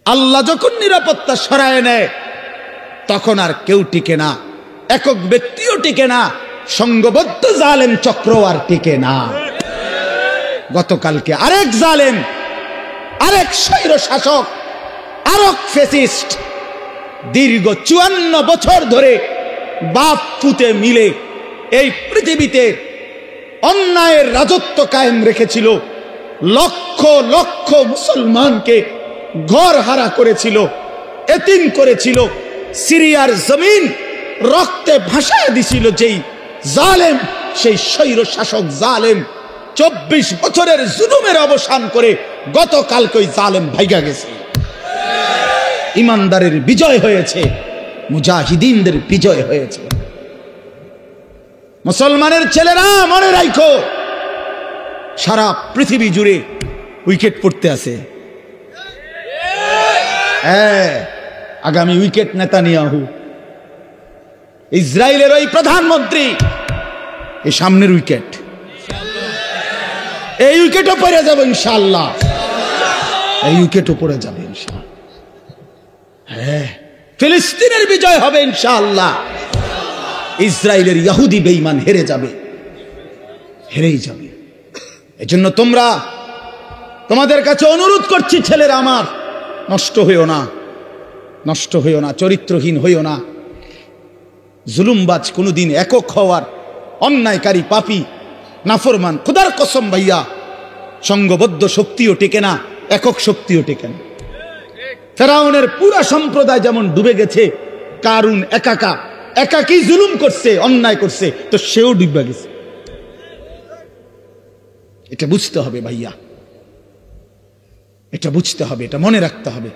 আল্লাহ যখন নিরাপত্তা সরায় নেয় তখন আর কেউ টিকে না, একক ব্যক্তিও টিকে না, সংঘবদ্ধ জালেম চক্র আর টিকে না। গতকালকে আরেক জালেম, আরেক স্বৈর শাসক, আরেক ফ্যাসিস্ট দীর্ঘ 54 বছর ধরে বাপ পুতে মিলে এই পৃথিবীতে অন্যায়ের রাজত্ব কায়েম রেখেছিল, লক্ষ লক্ষ মুসলমানকে ঘর হারা করেছিল, এতিম করেছিল, সিরিয়ার জমিন রক্তে ভাসায় দিছিল যেই জালেম, সেই স্বৈর শাসক জালেম 24 বছরের জুলুমের অবসান করে গতকালকে ওই জালেম ভাইগা গেছে। ইমানদারের বিজয় হয়েছে, মুজাহিদিনদের বিজয় হয়েছে। মুসলমানের ছেলেরা মনে রাখো, সারা পৃথিবী জুড়ে উইকেট পড়তে আছে। আগামী উইকেট নেতানিয়াহু, ইসরায়েলের ওই প্রধানমন্ত্রী, এই সামনের উইকেট, এই উইকেটও পড়ে যাবে ইনশাআল্লাহ, এই উইকেটও পড়ে যাবে ইনশাআল্লাহ। ফিলিস্তিনের বিজয় হবে ইনশাআল্লাহ, ইসরায়েলের ইহুদি বেঈমান হেরে যাবে, হেরেই যাবে। এজন্য তোমাদের কাছে অনুরোধ করছি, ছেলেরা আমার, নষ্ট হইও না, নষ্ট হইও না, চরিত্রহীন হইও না। জুলুমবাজ কোনোদিন একক হওয়ার, অন্যায়কারী পাপী নাফরমান খোদার কসম ভাইয়া, সংঘবদ্ধ শক্তিও টেকে না, একক শক্তিও টেকে না। ফেরাউনের পুরা সম্প্রদায় যেমন ডুবে গেছে, কারুন একাকী জুলুম করছে, অন্যায় করছে, তো সেও ডুবে গেছে। এটা বুঝতে হবে ভাইয়া, এটা বুঝতে হবে, এটা মনে রাখতে হবে।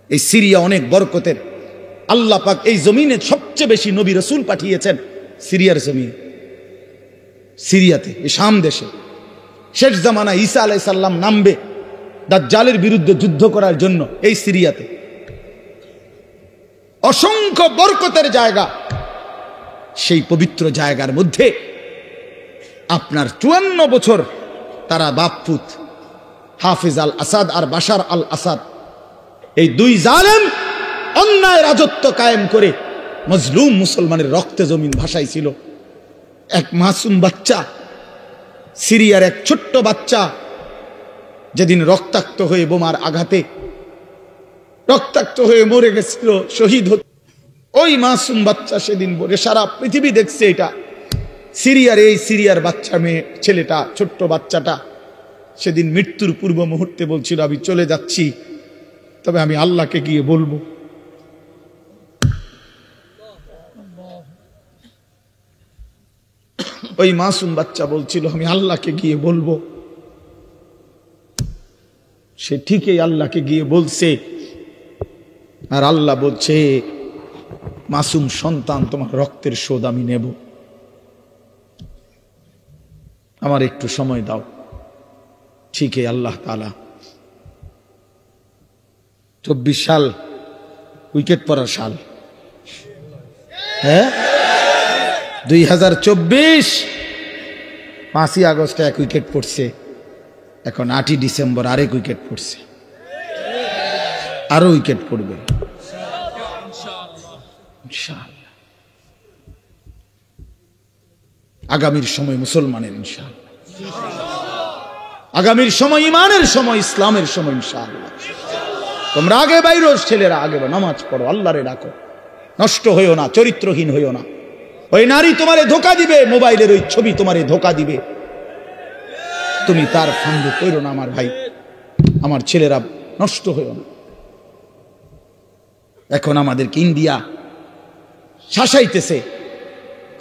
এই সিরিয়া অনেক বরকতের, আল্লাহ পাক এই জমিনে সবচেয়ে বেশি নবী রাসূল পাঠিয়েছেন সিরিয়ার জমিনে, সিরিয়াতে, এই শাম দেশে। শেষ জামানা ঈসা আলাইহিস সালাম নামবে দাজ্জালের বিরুদ্ধে যুদ্ধ করার জন্য এই সিরিয়াতে। অসংখ্য বরকতের জায়গা, সেই পবিত্র জায়গার মধ্যে আপনার 54 বছর তারা বাপপুত হাফিজ আল আসাদ আর বাশার আল আসাদ, এই দুই জালেম অন্যায় রাজত্ব কায়েম করে মজলুম মুসলমানের রক্তে জমিন ভাসাইছিল। এক মাসুম বাচ্চা, সিরিয়ার এক ছোট্ট বাচ্চা যেদিন রক্তাক্ত হয়ে বোমার আঘাতে রক্তাক্ত হয়ে মরে গেছিল, শহীদ হতো, ওই মাসুম বাচ্চা সেদিন বলে সারা পৃথিবী দেখছে এটা। সিরিয়ার বাচ্চা মেয়ে ছেলেটা, ছোট্ট বাচ্চাটা সেদিন মৃত্যুর পূর্ব মুহূর্তে বলছিল, আমি চলে যাচ্ছি, তবে আমি আল্লাহকে গিয়ে বলবো। ওই মাসুম বাচ্চা বলছিল, আমি আল্লাহকে গিয়ে বলবো। সে ঠিকই আল্লাহকে গিয়ে বলছে, আর আল্লাহ বলছে, মাসুম সন্তান, তোমার রক্তের শোধ আমি নেব, আমার একটু সময় দাও। ঠিকই আল্লাহ তাআলা 24 সাল উইকেট পড়ার সাল, 2024 5ই আগস্টে এক উইকেট পড়ছে, এখন 8ই ডিসেম্বর আরেক উইকেট পড়ছে, আরো উইকেট পড়বে ইনশাআল্লাহ। আগামীর সময় মুসলমানের ইনশাআল্লাহ, আগামীর সময় ইমানের সময়, ইসলামের সময় ইনশাআল্লাহ। তোমরা আগে বাইরো, ছেলেরা আগে নামাজ পড়ো, আল্লাহরে ডাকো, নষ্ট হইও না, চরিত্রহীন হইও না। ওই নারী তোমারে ধোকা দিবে, মোবাইলের ওই ছবি তোমারে ধোকা দিবে, তুমি তার ফান্দে পড়ো না আমার ভাই, আমার ছেলেরা, নষ্ট হইও না। এখন আমাদেরকে ইন্ডিয়া শাসাইতেছে,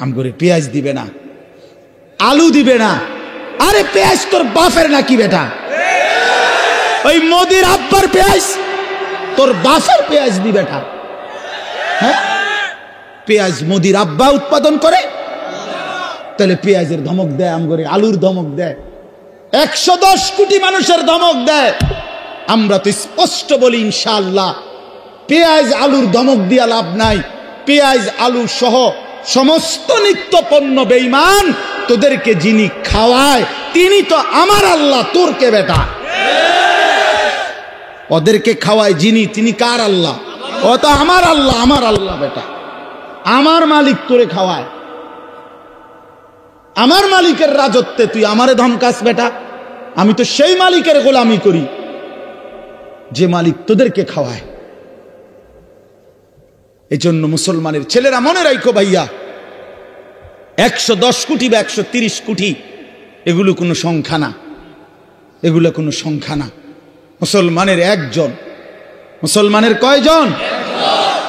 আমগরে পেঁয়াজ দিবে না, আলু দিবে না। আরে পেঁয়াজ তোর বাপের নাকি বেটা? ওই মোদির আব্বার পেঁয়াজ তোর বাপের পেঁয়াজ দি বেটা? হ্যাঁ, পেঁয়াজ মোদির আব্বা উৎপাদন করে, তাহলে পেঁয়াজের ধমক দেয় আমগরে, আলুর ধমক দেয়, 110 কোটি মানুষের ধমক দেয়। আমরা তো স্পষ্ট বলি ইনশাআল্লাহ, পেঁয়াজ আলুর ধমক দিয়া লাভ নাই। পেঁয়াজ আলু সহ সমস্ত নিত্য পণ্য বেঈমান, তোদেরকে যিনি খাওয়ায় তিনি তো আমার আল্লাহ, তোর কে বেটা? ওদেরকে খাওয়ায় যিনি, তিনি কার আল্লাহ? ও তো আমার আল্লাহ। আমার আল্লাহ বেটা, আমার মালিক তোরে খাওয়ায়। আমার মালিকের রাজত্বে তুই আমারে ধমকাস বেটা? আমি তো সেই মালিকের গোলামি করি যে মালিক তোদেরকে খাওয়ায়। এই জন্য মুসলমানের ছেলেরা মনে রাখো ভাইয়া, 110 কোটি বা 130 কোটি এগুলো কোনো সংখ্যা না, এগুলো কোনো সংখ্যা না। মুসলমানের একজন। মুসলমানের কয়জন?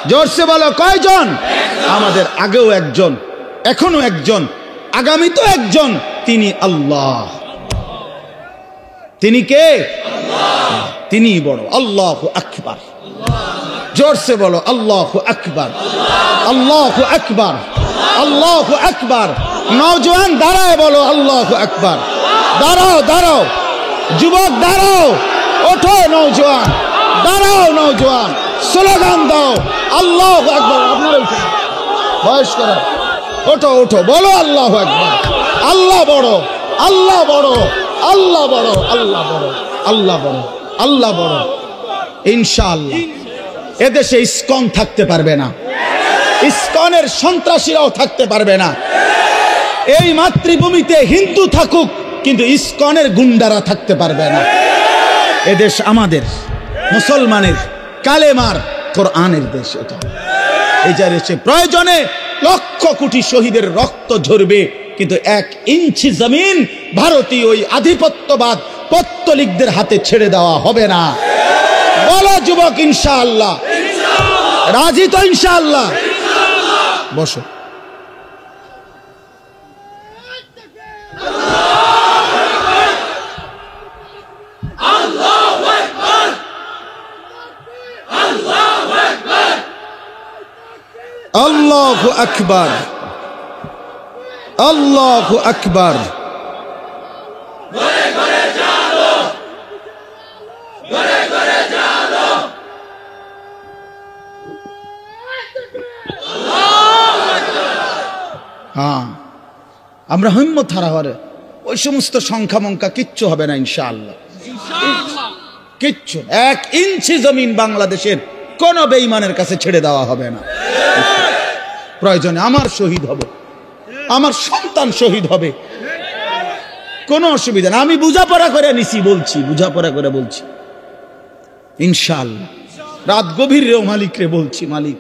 জোরসে বলো, কয়জন? আমাদের আগেও একজন, এখনো একজন, আগামী তো একজন, তিনি আল্লাহ। তিনি কে? তিনি বড়। আল্লাহু আকবার। জোরসে বলো আল্লাহু আকবার, আল্লাহু আকবার, আল্লাহু আকবার। নওজোয়ান দাঁড়ায় বলো আল্লাহু আকবার। দাঁড়াও, দাঁড়াও যুবক, দাঁড়াও, ওঠো নওজোয়ান, দাঁড়াও নওজোয়ান, স্লোগান দাও আল্লাহু আকবার। আপনারা উঠুন, বয়স্করা ওঠো, ওঠো, বলো আল্লাহু আকবার। আল্লাহ বড়, আল্লাহ বড়, আল্লাহ বড়, আল্লাহ বড়, আল্লাহ বড়, আল্লাহ বড়। ইনশাআল্লাহ এদেশে ইসকন থাকতে পারবে না, ইসকনের সন্ত্রাসীরাও থাকতে পারবে না। এই মাতৃভূমিতে হিন্দু থাকুক, কিন্তু ইসকনের গুন্ডারা থাকতে পারবে না। এদেশ আমাদের, মুসলমানের, কালেমার, কোরআনের দেশ। এটা এই যে দেশে প্রয়োজনে লক্ষ কোটি শহীদের রক্ত ঝরবে, কিন্তু 1 ইঞ্চি জমিন ভারতীয় ওই আধিপত্যবাদ পত্তলিকদের হাতে ছেড়ে দেওয়া হবে না। বলো যুবক ইনশাআল্লাহ। রাজি তো ইনশাআল্লাহ? বসো। আল্লাহু আকবার, আল্লাহু আকবার। হ্যাঁ, আমরা হিম্মত হারাহারে ওই সমস্ত সংখ্যা মঙ্কা কিচ্ছু হবে না ইনশাআল্লাহ, কিচ্ছু। 1 ইঞ্চি জমিন বাংলাদেশের কোন বেঈমানের কাছে ছেড়ে দেওয়া হবে না। প্রয়োজনে আমার শহীদ হবে, আমার সন্তান শহীদ হবে, কোনো অসুবিধা না। আমি বুঝাপড়া করে নিছি, বলছি, বুঝাপড়া করে বলছি ইনশাআল্লাহ। রাত গভীর রেও মালিক রে বলছি, মালিক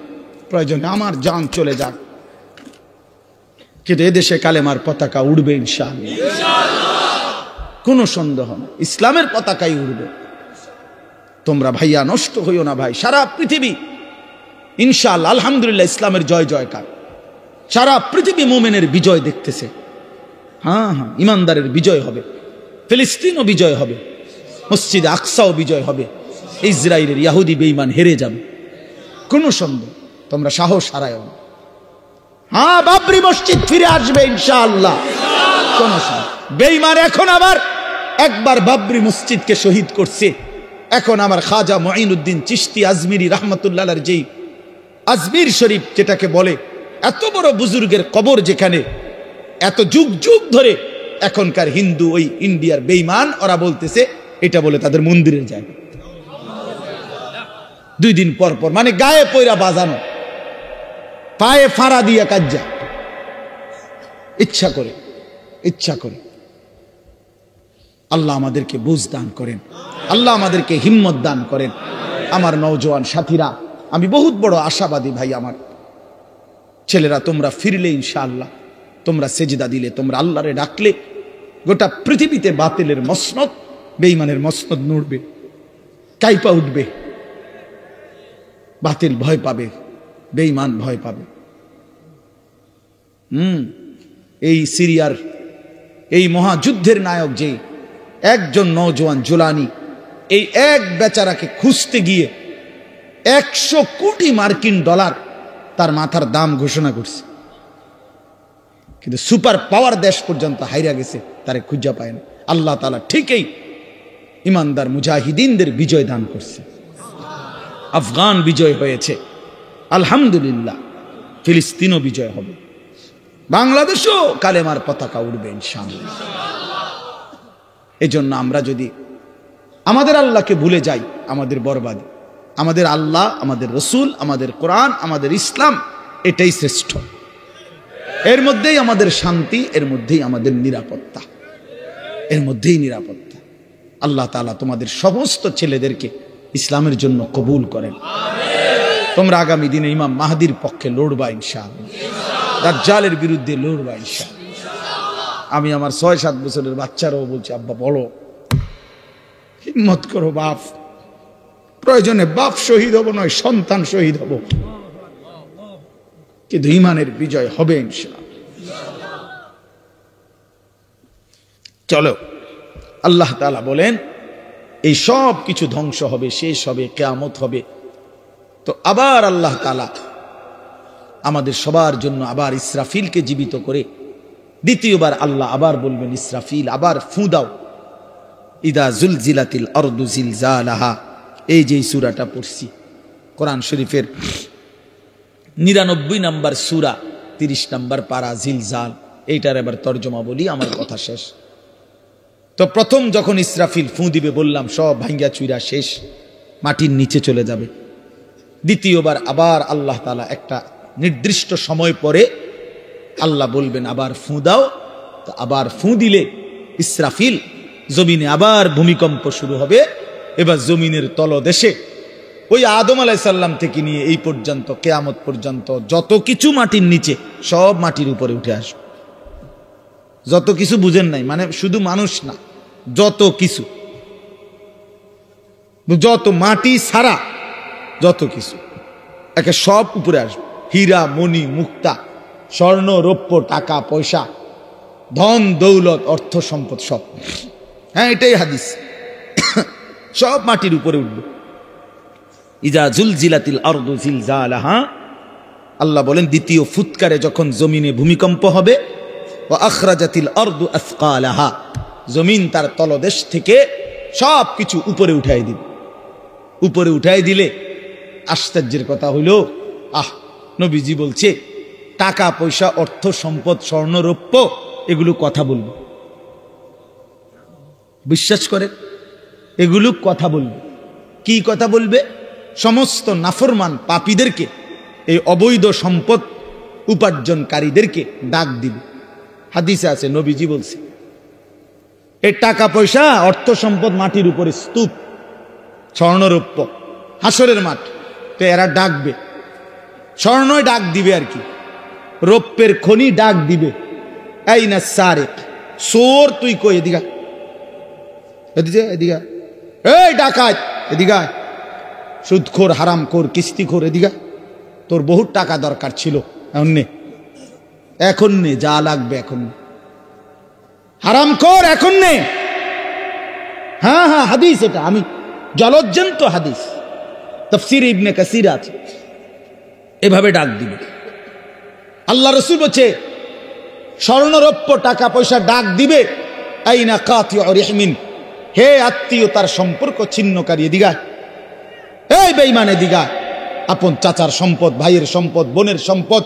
প্রয়োজনে আমার জান চলে যাক, কিন্তু এদেশে কালেমার পতাকা উড়বে ইনশাআল্লাহ, কোনো সন্দেহ না। ইসলামের পতাকাই উড়বে। তোমরা ভাইয়া নষ্ট হইও না ভাই। সারা পৃথিবী ইনশাআল্লাহ, আলহামদুলিল্লাহ, ইসলামের জয় জয়কার। সারা পৃথিবী মুমিনের বিজয় দেখতেছে। হ্যাঁ হ্যাঁ, ইমানদারের বিজয় হবে, ফিলিস্তিনও বিজয় হবে, মসজিদে আকসাও বিজয় হবে, ইসরায়েলের ইহুদি বেঈমান হেরে যাবে, কোনো সন্দেহ। তোমরা সাহস হারায়ও না। হ্যাঁ, বাবরি মসজিদ ফিরে আসবে ইনশাআল্লাহ, কোনো সন্দেহ। বেঈমান এখন আবার একবার বাবরি মসজিদকে শহীদ করছে। এখন আমার খাজা মুঈনুদ্দিন চিশতি আজমিরি রাহমাতুল্লাহ আলাইহির যেই আজমির শরীফ যেটাকে বলে, এত বড় বুজুর্গের কবর, যেখানে এত যুগ যুগ ধরে এখনকার হিন্দু ওই ইন্ডিয়ার বেঈমান ওরা বলতেছে এটা বলে তাদের মন্দিরের জায়গা। 2 দিন পর পর, মানে গায়ে পয়রা বাজানো, পায়ে ফাঁড়া দিয়া কাজ্জা, ইচ্ছা করে, ইচ্ছা করে। আল্লাহ আমাদেরকে বুঝ দান করেন, আল্লাহ আমাদেরকে হিম্মত দান করেন। আমার নওজোয়ান সাথীরা, আমি বহুত বড় আশাবাদী ভাই। আমার ছেলেরা, তোমরা ফিরলে ইনশাআল্লাহ, তোমরা সেজদা দিলে, তোমরা আল্লাহরে ডাকলে, গোটা পৃথিবীতে বাতিলের মসনদ, বেঈমানের মসনদ নড়বে, কাইপা উঠবে। বাতিল ভয় পাবে, বেঈমান ভয় পাবে। এই সিরিয়ার এই মহাযুদ্ধের নায়ক যে একজন নওজোয়ান জুলানি, এই এক বেচারাকে খুঁজতে গিয়ে 100 কোটি মার্কিন ডলার তার মাথার দাম ঘোষণা করছে, কিন্তু সুপার পাওয়ার দেশ পর্যন্ত হাইরা গেছে, তারে খুঁজা পায় না। আল্লাহ তাআলা ঠিকই ইমানদার মুজাহিদিনদের বিজয় দান করছে। আফগান বিজয় হয়েছে, আলহামদুলিল্লাহ। ফিলিস্তিনও বিজয় হবে, বাংলাদেশও কালেমার পতাকা উড়বে ইনশাআল্লাহ। এজন্য আমরা যদি আমাদের আল্লাহকে ভুলে যাই, আমাদের বরবাদ। আমাদের আল্লাহ, আমাদের রসুল, আমাদের কোরআন, আমাদের ইসলাম, এটাই শ্রেষ্ঠ। এর মধ্যেই আমাদের শান্তি, এর মধ্যেই আমাদের নিরাপত্তা, এর মধ্যেই নিরাপত্তা। আল্লাহ তাআলা তোমাদের সমস্ত ছেলেদেরকে ইসলামের জন্য কবুল করেন। তোমরা আগামী দিনে ইমাম মাহদির পক্ষে লড়বা ইনশাআল্লাহ, দাজ্জালের বিরুদ্ধে লড়বা ইনশাআল্লাহ। আমি আমার ৬-৭ বছরের বাচ্চারাও বলছি, আব্বা বলো, হিম্মত করো বাপ, প্রয়োজনে বাপ শহীদ হব নয় সন্তান শহীদ হব, কিন্তু ঈমানের বিজয় হবে ইনশাআল্লাহ। চলো, আল্লাহ তাআলা বলেন এই সব কিছু ধ্বংস হবে, শেষ হবে, কিয়ামত হবে। তো আবার আল্লাহ তাআলা আমাদের সবার জন্য আবার ইসরাফিলকে জীবিত করে দ্বিতীয়বার আল্লাহ আবার বলবেন, ইসরাফিল আবার ফু দাও। ইদা জুলজিলাতিল আরদু জিলজালাহা, এই যে সূরাটা পড়ছি কোরআন শরীফের ৯৯ নম্বর সূরা ৩০ নম্বর পারা, জিলজাল, এইটার এবার তর্জমা বলি, আমার কথা শেষ। তো প্রথম যখন ইসরাফিল ফু দিবে বললাম সব ভাঙ্গা চুইরা শেষ, মাটির নিচে চলে যাবে। দ্বিতীয়বার আবার আল্লাহ তাআলা একটা নির্দিষ্ট সময় পরে আল্লাহ বলবেন আবার ফু দাও। তো আবার ফু দিলে ইসরাফিল জমিনে আবার ভূমিকম্প শুরু হবে। এবার জমিনের তলদেশে ওই আদম আলাইহিস সালাম থেকে নিয়ে এই পর্যন্ত কিয়ামত পর্যন্ত যত কিছু মাটির নিচে সব মাটির উপরে উঠে আসবে। যত কিছু বুঝেন নাই, মানে শুধু মানুষ না, যত কিছু, যত মাটি ছাড়া যত কিছু একে সব উপরে আসবে। হীরা মণি মুক্তা, স্বর্ণ রৌপ্য, টাকা পয়সা, ধন দৌলত, অর্থ সম্পদ, সব। হ্যাঁ, এটাই হাদিস, সব মাটির উপরে উঠবে। ইজা জুলজিলাতিল আরদু জিলজালাহা, আল্লাহ বলেন দ্বিতীয় ফুৎকারে যখন জমিনে ভূমিকম্প হবে, ওয়া আখরাজাতিল আরদু আসকালাহা, জমিন তার তলদেশ থেকে সব কিছু উপরে উঠাই দিবে। উপরে উঠাই দিলে আশ্চর্যের কথা হইল, নবীজি বলছে টাকা পয়সা, অর্থ সম্পদ, স্বর্ণ রৌপ্য, এগুলো কথা বলবে। বিশ্বাস করে, এগুলো কথা বলবে। কি কথা বলবে? সমস্ত নাফরমান পাপীদেরকে, এই অবৈধ সম্পদ উপার্জনকারীদেরকে ডাক দিবে। হাদিসে আছে, নবীজি বলছে এই টাকা পয়সা, অর্থ সম্পদ মাটির উপরে স্তূপ, স্বর্ণরৌপ্য, হাসরের মাঠ। তো এরা ডাকবে, স্বর্ণই ডাক দিবে আর কি, রৌপ্যের খনি ডাক দিবে, এই না সারেক, চোর তুই কই, এদিকে এদিকে এদিকে, এই ডাকাত এদিকে, সুদখোর, হারামখোর, কিস্তিখোর, এদিকে, তোর বহুত টাকা দরকার ছিল, এখন নে, যা লাগবে এখন নে, হারামখোর এখন নে। হ্যাঁ হ্যাঁ, হাদিস, এটা আমি জলজ্জন্ত হাদিস, তাফসীর ইবনে কাসির আছে, এভাবে ডাক দিবে। আল্লাহ রাসূল বলছে স্বর্ণরৌপ্য টাকা পয়সা ডাক দিবে, আইনা কাতিউ রিহমিন, হে আত্মীয়তার সম্পর্ক ছিন্নকারী, এদিকে, এই বেঈমান এদিকে, আপন চাচার সম্পদ, ভাইয়ের সম্পদ, বোনের সম্পদ,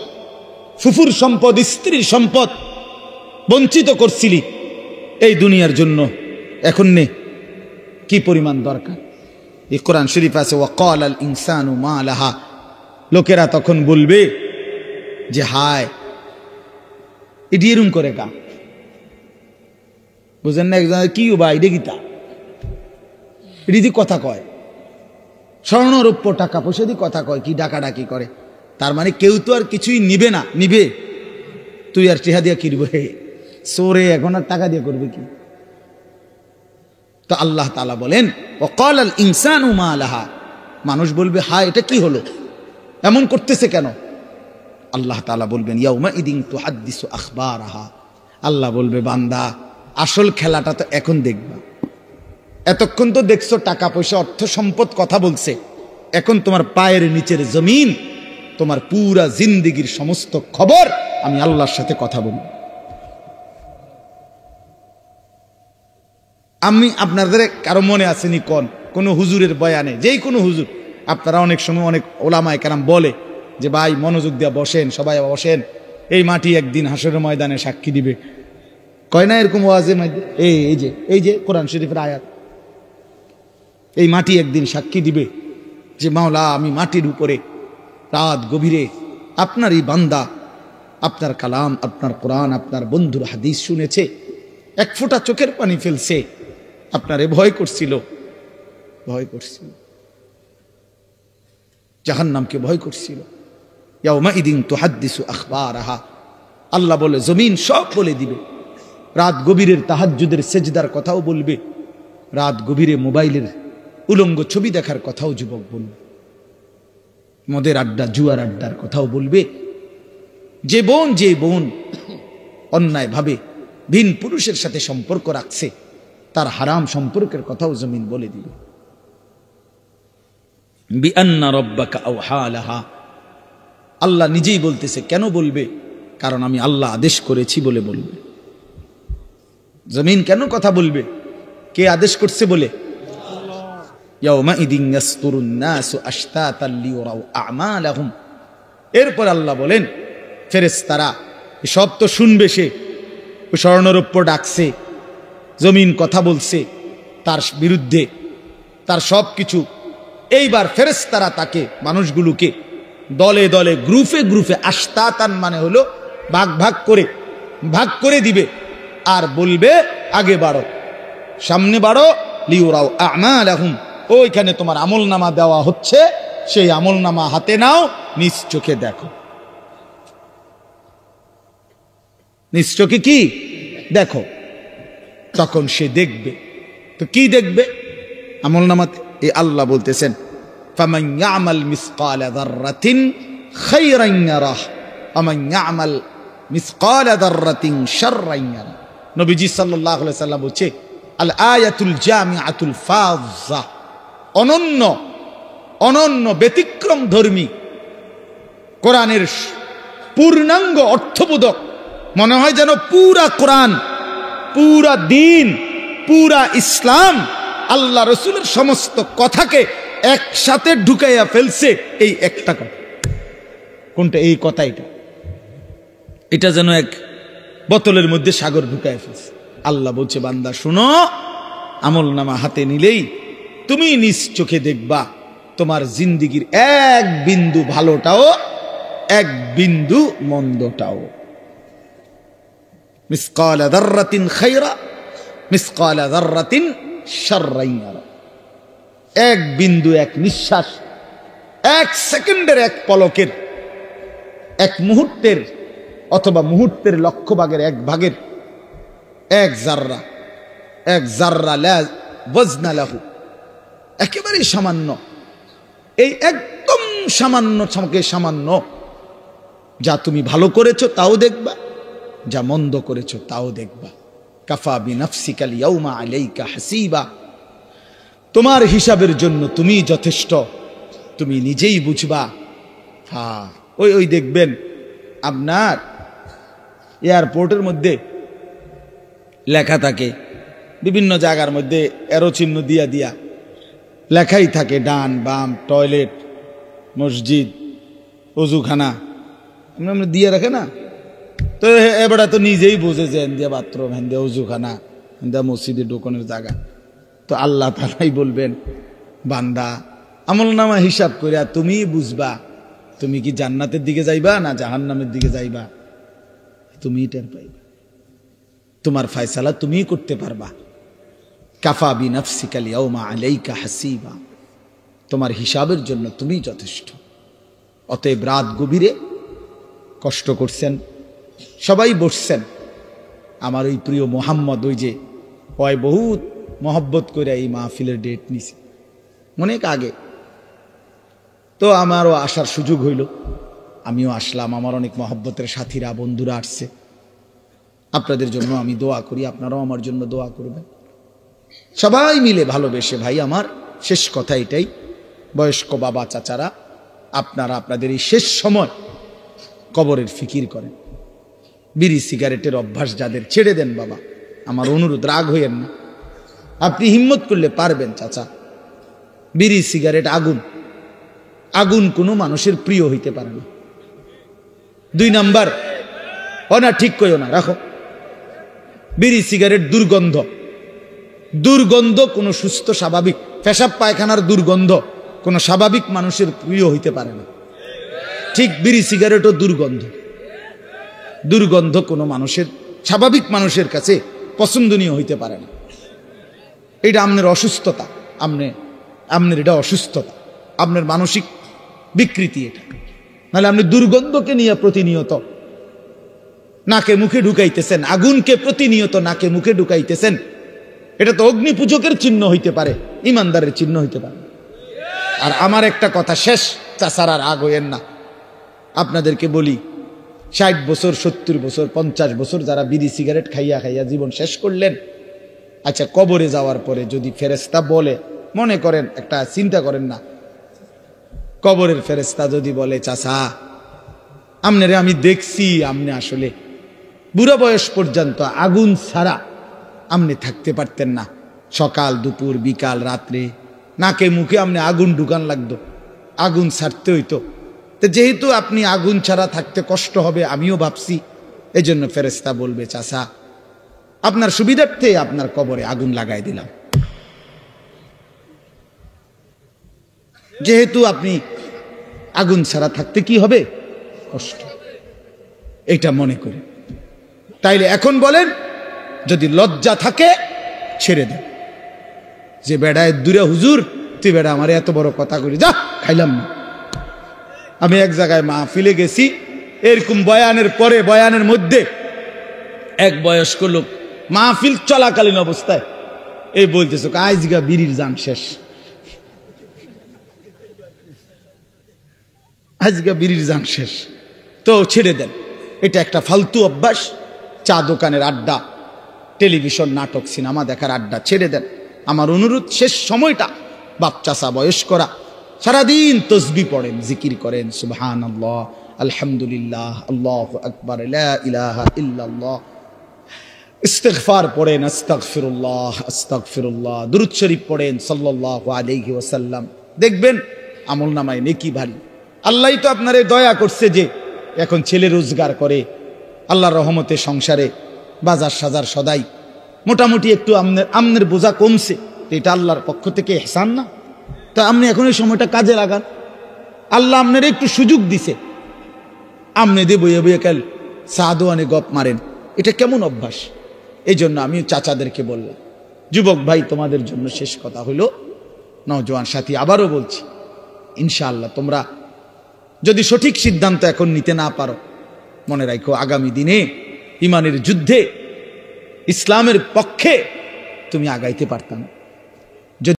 ফুফুর সম্পদ, স্ত্রীর সম্পদ বঞ্চিত করছিলি এই দুনিয়ার জন্য, এখন নে, কি পরিমাণ দরকার। এই কোরআন শরীফ আছে, ওয়াকাল আল ইনসানু মা লাহা, লোকেরা তখন বলবে যে হায়, এটি এরম করে কা, বুঝেন না? একজন কি বা এটা গীতা, এটি দিয়ে কথা কয়, স্বর্ণ রৌপ্য টাকা পয়সা দিয়ে কথা কয়, কি ডাকাডাকি করে। তার মানে কেউ তো আর কিছুই নিবে না, নিবে তুই আর টিহা দিয়া কিনবে, সোরে এখন আর টাকা দিয়ে করবে কি? তো আল্লাহ তাআলা বলেন ওয়াকাল আল ইনসানু মা লাহা, মানুষ বলবে হায়, এটা কি হলো, এমন করতেছে কেন? আল্লাহ তাআলা বলবেন ইয়াউমা ইদিন তুহাদ্দিসু আখবারাহা, আল্লাহ বলবে বান্দা আসল খেলাটা তো এখন দেখবা, এতক্ষণ তো দেখছো টাকা পয়সা অর্থ সম্পদ কথা বলছে, এখন তোমার পায়ের নিচের জমিন, তোমার পুরা জিন্দেগির সমস্ত খবর আমি আল্লাহর সাথে কথা বলবো। আমি আপনাদের কারো মনে আসেনি কোন হুজুরের বয়ানে, যেই কোনো হুজুর, আপনারা অনেক সময় অনেক ওলামায়ে কেরাম বলে যে ভাই মনোযোগ দিয়া বসেন, সবাই বসেন, এই মাটি একদিন হাসরের ময়দানে সাক্ষী দিবে, কয় না এরকম ওয়াজে? এই যে কোরআন শরীফের আয়াত, এই মাটি একদিন সাক্ষী দিবে যে মাওলা, আমি মাটির উপরে রাত গভীরে আপনারই বান্দা আপনার কালাম, আপনার কোরআন, আপনার বন্ধুর হাদিস শুনেছে, এক ফোঁটা চোখের পানি ফেলছে, আপনারে ভয় করছিল, জাহান্নামকে ভয় করছিল। ইয়াউমাইদিন তুহাদ্দিসু আখবারাহা, আল্লাহ বলে জমিন সব বলে দিবে। রাত গভীরের তাহাজ্জুদের সেজদার কথাও বলবে, রাত গভীরে মোবাইলের উলঙ্গ ছবি দেখার কথাও যুবক বলবে, মদের আড্ডা, জুয়ার আড্ডার কথাও বলবে। যে বোন অন্যায় ভাবে ভিন পুরুষের সাথে সম্পর্ক রাখছে, তার হারাম সম্পর্কের কথাও জমিন বলে দিবে। বিআন্না রাব্বাকা আওহা লাহা, আল্লাহ নিজেই বলতেছে। কেন বলবে? কারণ আমি আল্লাহ আদেশ করেছি বলে বলবে। জমিন কেন কথা বলবে? কে আদেশ করছে বলে? ইয়াউমাইদিন ইয়াসতুরুন নাসু আশতাতান লিয়ুরাউ আমালাহুম। এরপর আল্লাহ বলেন ফেরেশতারা সব তো শুনবে, সে স্বর্ণরৌপ্য ডাকছে, জমিন কথা বলছে তার বিরুদ্ধে, তার সব কিছু। এইবার ফেরেশতারা তাকে, মানুষগুলোকে দলে দলে, গ্রুপে গ্রুপে, আশতাতান মানে হলো ভাগ করে দিবে, আর বলবে আগে বাড়ো, সামনে বাড়ো, লিউরাও আমালাহুম, ওইখানে তোমার আমলনামা দেওয়া হচ্ছে, সেই আমলনামা হাতে নাও, নিজ চোখে দেখো। নিজ চোখে কি দেখো? তখন সে দেখবে। তো কি দেখবে আমলনামাতে? এই আল্লাহ বলতেছেন ফামান ইয়ামাল মিসকালা যাররাতিন খায়রান ইয়ারাহ ওয়া মান ইয়ামাল মিসকালা যাররাতিন শাররান ইয়ারাহ। নবীজি সাল্লাল্লাহু আলাইহি সাল্লাম বলছে আল আয়াতুল জামিআতুল ফাযা, অনন্য ব্যতিক্রম ধর্মী কোরআনের পূর্ণাঙ্গ অর্থবোধক, মনে হয় যেন পুরা কোরআন, পুরা দিন, পুরা ইসলাম, আল্লাহ রসুলের সমস্ত কথাকে একসাথে ঢুকাইয়া ফেলছে এই একটা কথা। কোনটা? এই কথা। এটা যেন এক বোতলের মধ্যে সাগর ঢুকাইয়া ফেলছে। আল্লাহ বলছে বান্দা শুনো, আমলনামা হাতে নিলেই তুমি নিজ চোখে দেখবা তোমার জিন্দিগির এক বিন্দু ভালোটাও, এক বিন্দু মন্দটাও। মিসকালা যাররাতিন খায়রা, মিসকালা যাররাতিন শাররান ইয়ারা। এক বিন্দু, এক নিঃশ্বাস, এক সেকেন্ডের, এক পলকের, এক মুহূর্তের, অথবা মুহূর্তের লক্ষ ভাগের এক ভাগের এক জাররা লা ওয়াজনা লাহু, একেবারে সামান্য, এই একদম সামান্য, যা তুমি ভালো করেছো তাও দেখবা, যা মন্দ করেছো তাও দেখবা। কাফা বিনাফসিকাল ইয়াউমা আলাইকা হাসিবা, তোমার হিসাবের জন্য তুমি যথেষ্ট, তুমি নিজেই বুঝবা। হ্যাঁ, ওই দেখবেন আপনার এয়ারপোর্টের মধ্যে লেখা থাকে, বিভিন্ন জায়গার মধ্যে এরো চিহ্ন দিয়া লেখাই থাকে, ডান বাম, টয়লেট, মসজিদ, অজুখানা, আমরা দিয়ে রাখে না। তো এবার তো নিজেই বুঝে যে হেন্দিয়া বাথরুম, হেন্দিয়া অজুখানা, হেন্দিয়া মসজিদে ঢোকানোর জায়গা। তো আল্লাহ তাআলাই বলবেন বান্দা আমলনামা হিসাব করিয়া তুমি বুঝবা তুমি কি জান্নাতের দিকে যাইবা না জাহান্নামের দিকে যাইবা, তুমি টের পাইবা। তোমার ফয়সালা তুমি করতে পারবা। কাফা বিনাফসিকাল ইয়াউমা আলাইকা হাসিবা, তোমার হিসাবের জন্য তুমি যথেষ্ট। অতএব রাত গভীরে কষ্ট করছেন, সবাই বসছেন, আমার ওই প্রিয় মোহাম্মদ, ওই যে হয় বহুত মহব্বত করে এই মাহফিলের ডেট নিছে অনেক আগে, তো আমারও আসার সুযোগ হইল, আমিও আসলাম। আমার অনেক মহব্বতের সাথীরা, বন্ধুরা আসছে। আপনাদের জন্য আমি দোয়া করি, আপনারাও আমার জন্য দোয়া করবেন, সবাই মিলে ভালোবেসে। ভাই আমার শেষ কথা এটাই, বয়স্ক বাবা চাচারা, আপনারা আপনাদের এই শেষ সময় কবরের ফিকির করেন। বিড়ি সিগারেটের অভ্যাস যাদের, ছেড়ে দেন বাবা, আমার অনুরোধ, রাগ হইয়েন না। আপনি হিম্মত করলে পারবেন চাচা। বিড়ি সিগারেট আগুন কোনো মানুষের প্রিয় হইতে পারে না। 2 নাম্বার, না ঠিক কইও না, রাখো। বিড়ি সিগারেট দুর্গন্ধ কোনো সুস্থ স্বাভাবিক পেশাব পায়খানার দুর্গন্ধ কোনো স্বাভাবিক মানুষের প্রিয় হইতে পারে না, ঠিক বিড়ি সিগারেটও দুর্গন্ধ। দুর্গন্ধ কোনো মানুষের, স্বাভাবিক মানুষের কাছে পছন্দনীয় হইতে পারে না। এটা আপনার অসুস্থতা, আপনার এটা অসুস্থতা, আপনার মানসিক বিকৃতি এটা। নাহলে আপনি দুর্গন্ধকে নিয়ে প্রতিনিয়ত নাকে মুখে ঢুকাইতেছেন, আগুনকে প্রতিনিয়ত নাকে মুখে ঢুকাইতেছেন, এটা তো অগ্নি পূজকের চিহ্ন হইতে পারে, ইমানদারের চিহ্ন হইতে পারে। আর আমার একটা কথা শেষ, চাচার আর আগ হইয়েন না, আপনাদেরকে বলি 60 বছর 70 বছর 50 বছর যারা বিড়ি সিগারেট খাইয়া খাইয়া জীবন শেষ করলেন, আচ্ছা কবরে যাওয়ার পরে যদি ফেরেশতা বলে, মনে করেন একটা চিন্তা করেন না, কবরের ফেরেশতা যদি বলে চাচা আমনে আমি দেখছি আমনে আসলে বুড়া বয়স পর্যন্ত আগুন ছাড়া আমনে থাকতে পারতেন না, সকাল দুপুর বিকাল রাত্রে নাকে মুখে আমনে আগুন ঢুকান লাগতো, আগুন ছাড়তে হইতো, তো যেহেতু আপনি আগুন ছাড়া থাকতে কষ্ট হবে আমিও ভাবছি, এই জন্য ফেরেশতা বলবে চাচা আপনার সুবিধার্থে আপনার কবরে আগুন লাগাই দিলাম, যেহেতু আপনি আগুন ছাড়া থাকতে কি হবে কষ্ট, এটা মনে করে। তাইলে এখন বলেন যদি লজ্জা থাকে ছেড়ে দেন, যে বেড়ায় দূরে হুজুর তুই বেড়া আমার এত বড় কথা করি, যা খাইলাম না। আমি এক জায়গায় মাহফিলে গেছি, এরকম বয়ানের পরে বয়ানের মধ্যে এক বয়স্ক লোক মাহফিল চলাকালীন অবস্থায় এই বলতেছে আজগা বিড়ির জান শেষ, আজগা বিড়ির জান শেষ, তো ছেড়ে দেন। এটা একটা ফালতু অভ্যাস, চা দোকানের আড্ডা, টেলিভিশন নাটক সিনেমা দেখার আড্ডা ছেড়ে দেন। আমার অনুরোধ শেষ সময়টা বাপ চাচা বয়স্করা সারাদিন তসবি পড়েন, জিকির করেন, সুবহানাল্লাহ আলহামদুলিল্লাহ আল্লাহু আকবার লা ইলাহা ইল্লাল্লাহ, ইস্তিগফার পড়েন, আস্তাগফিরুল্লাহ আস্তাগফিরুল্লাহ, দুরূদ শরীফ পড়েন সাল্লাল্লাহু আলাইহি ওয়াসাল্লাম, দেখবেন আমলনামায় নেকি ভারী। আল্লাহই তো আপনারে দয়া করছে যে এখন ছেলে রোজগার করে, আল্লাহর রহমতে সংসারে বাজার সাজার সদাই মোটামুটি একটু আমনের বোঝা কমছে, এটা আল্লাহর পক্ষ থেকে ইহসান না? তা আপনি এখন এই সময়টা কাজে লাগান, আল্লাহ আপনার একটু সুযোগ দিছে, আমনে দিয়ে বইয়ে বইয়ে কাল সাদোয়ানে গপ মারেন, এটা কেমন অভ্যাস? এই জন্য আমি চাচাদেরকে বললাম, যুবক ভাই তোমাদের জন্য শেষ কথা হইল, নওজোয়ান সাথী আবারও বলছি, ইনশাআল্লাহ তোমরা যদি সঠিক সিদ্ধান্ত এখন নিতে না পারো, মনে রাখো আগামী দিনে ইমানের যুদ্ধে ইসলামের পক্ষে তুমি আগাইতে পারতাম।